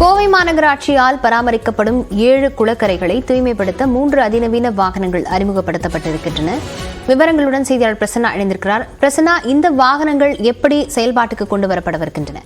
கோவை மாநகராட்சியால் பராமரிக்கப்படும் 7 குளக்கரைகளை தூய்மைப்படுத்த 3 அதிநவீன வாகனங்கள் அறிமுகப்படுத்தப்பட்டிருக்கின்றன. விவரங்களுடன் செய்தியாளர் பிரசன்னா இணைந்திருக்கிறார். பிரசன்னா, இந்த வாகனங்கள் எப்படி செயல்பாட்டுக்கு கொண்டு வரப்படவிருக்கின்றன?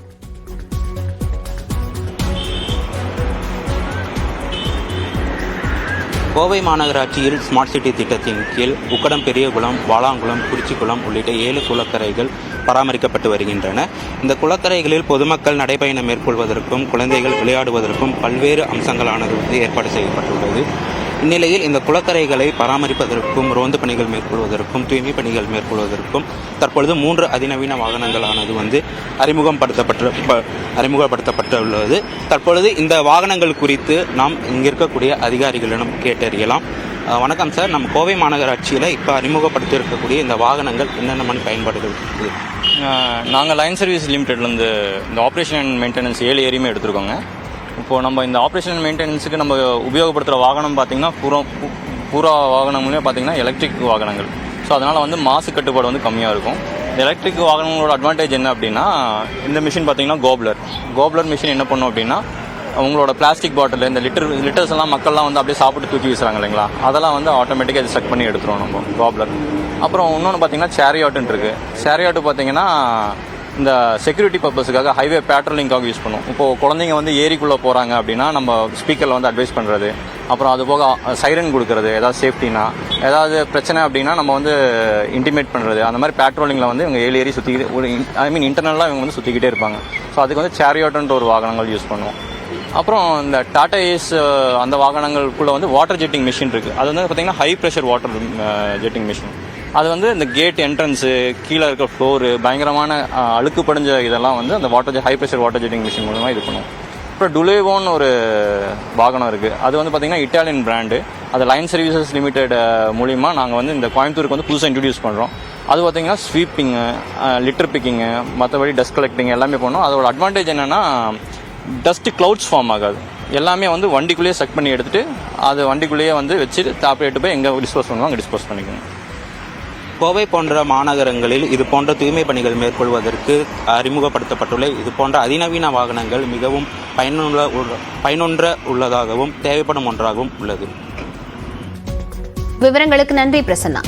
கோவை மாநகராட்சியில் ஸ்மார்ட் சிட்டி திட்டத்தின் கீழ் உக்கடம், பெரியகுளம், வாலாங்குளம், குறிச்சிக்குளம் உள்ளிட்ட 7 குளக்கரைகள் பராமரிக்கப்பட்டு வருகின்றன. இந்த குளக்கரைகளில் பொதுமக்கள் நடைபயணம் மேற்கொள்வதற்கும் குழந்தைகள் விளையாடுவதற்கும் பல்வேறு அம்சங்களானது ஏற்பாடு செய்யப்பட்டுள்ளது. இந்நிலையில் இந்த குளக்கரைகளை பராமரிப்பதற்கும் ரோந்து பணிகள் மேற்கொள்வதற்கும் தூய்மை பணிகள் மேற்கொள்வதற்கும் தற்பொழுது 3 அதிநவீன வாகனங்களானது அறிமுகப்படுத்தப்பட்டுள்ளது. தற்பொழுது இந்த வாகனங்கள் குறித்து நாம் இங்கே இருக்கக்கூடிய அதிகாரிகளிடம் கேட்டறியலாம். வணக்கம் சார், நம்ம கோவை மாநகராட்சியில் இப்போ அறிமுகப்படுத்தியிருக்கக்கூடிய இந்த வாகனங்கள் என்னென்ன பயன்பாடுகள் இருக்குது? நாங்கள் லைன் சர்வீஸ் லிமிடெட்லேருந்து இந்த ஆப்ரேஷன் அண்ட் மெயின்டெனன்ஸ் 7 ஏரியுமே எடுத்துருக்கோங்க. இப்போது நம்ம இந்த ஆப்ரேஷன் அண்ட் மெயின்டெனன்ஸுக்கு நம்ம உபயோகப்படுத்துகிற வாகனம் பார்த்திங்கன்னா பூரா வாகனங்களே பார்த்திங்கன்னா எலக்ட்ரிக் வாகனங்கள். ஸோ அதனால் மாசு கட்டுப்பாடு கம்மியாக இருக்கும். இந்த எலக்ட்ரிக் வாகனங்களோட அட்வான்டேஜ் என்ன அப்படின்னா, இந்த மிஷின் பார்த்திங்கன்னா கோப்லர் மிஷின் என்ன பண்ணும் அப்படின்னா, உங்களோட பிளாஸ்டிக் பாட்டில் இந்த லிட்டர்ஸ் எல்லாம் மக்கள்லாம் அப்படியே சாப்பிட்டு தூக்கி வீசுறாங்க இல்லைங்களா, அதெல்லாம் ஆட்டோமேட்டிக்காக இது செக் பண்ணி எடுத்துருவோம் நம்ம கோப்லர். அப்புறம் இன்னொன்று பார்த்திங்கன்னா சேரியாட்டுன்னு இருக்குது. சேரியாட்டு பார்த்திங்கன்னா இந்த செக்யூரிட்டி பர்பஸுக்காக ஹைவே பேட்ரோலிங்காக யூஸ் பண்ணுவோம். இப்போது குழந்தைங்க ஏரிக்குள்ளே போகிறாங்க அப்படின்னா நம்ம ஸ்பீக்கரில் அட்வைஸ் பண்ணுறது, அப்புறம் அது போக சைரன் கொடுக்கறது, ஏதாவது சேஃப்டினா ஏதாவது பிரச்சனை அப்படின்னா நம்ம இன்டிமேட் பண்ணுறது, அந்த மாதிரி பேட்ரோலிங்கில் இவங்க 7 ஏரி சுற்றிக்கிட்டே இன்டர்னலாக இவங்க சுற்றிக்கிட்டே இருப்பாங்க. ஸோ அதுக்கு சேரியாட்டுன்ற ஒரு வாகனங்கள் யூஸ் பண்ணுவோம். அப்புறம் இந்த டாடா ஏஸ் அந்த வாகனங்களுக்குள்ளே வாட்டர் ஜெட்டிங் மிஷின் இருக்குது. அது பார்த்திங்கன்னா high pressure water jetting machine. அது இந்த கேட் என்ட்ரன்ஸு, கீழே இருக்க ஃப்ளோரு, பயங்கரமான அழுக்கு படிஞ்ச இதெல்லாம் அந்த high pressure water jetting machine மூலமாக இது பண்ணுவோம். அப்புறம் டுலேவோன்னு ஒரு வாகனம் இருக்குது. அது பார்த்திங்கன்னா இட்டாலியன் பிராண்டு. அது லைன் சர்வீசஸ் லிமிடெட் மூலிமா நாங்கள் இந்த கோயம்புத்தூருக்கு புதுசாக இன்ட்ரடியூஸ் பண்ணுறோம். அது பார்த்திங்கன்னா ஸ்வீப்பிங்கு, லிட்டர் பிக்கிங்கு, மற்றபடி டஸ்ட் கலெக்டிங் எல்லாமே பண்ணோம். அதோட அட்வான்டேஜ் என்னென்னா, டஸ்ட்டு க்ளவுட்ஸ் ஃபார்ம் ஆகாது. எல்லாமே வண்டிக்குள்ளேயே செக் பண்ணி எடுத்துகிட்டு அது வண்டிக்குள்ளேயே வச்சுட்டு தாப்பிட்டு போய் எங்கே டிஸ்போஸ் பண்ணுவோம் அங்கே டிஸ்போஸ் பண்ணிக்கணும். கோவை போன்ற மாநகரங்களில் இது போன்ற தூய்மை பணிகள் மேற்கொள்வதற்கு அறிமுகப்படுத்தப்பட்டுள்ள இது போன்ற அதிநவீன வாகனங்கள் மிகவும் பயனுள்ள உள்ளதாகவும் தேவைப்படும் ஒன்றாகவும் உள்ளது. விவரங்களுக்கு நன்றி பிரசன்னா.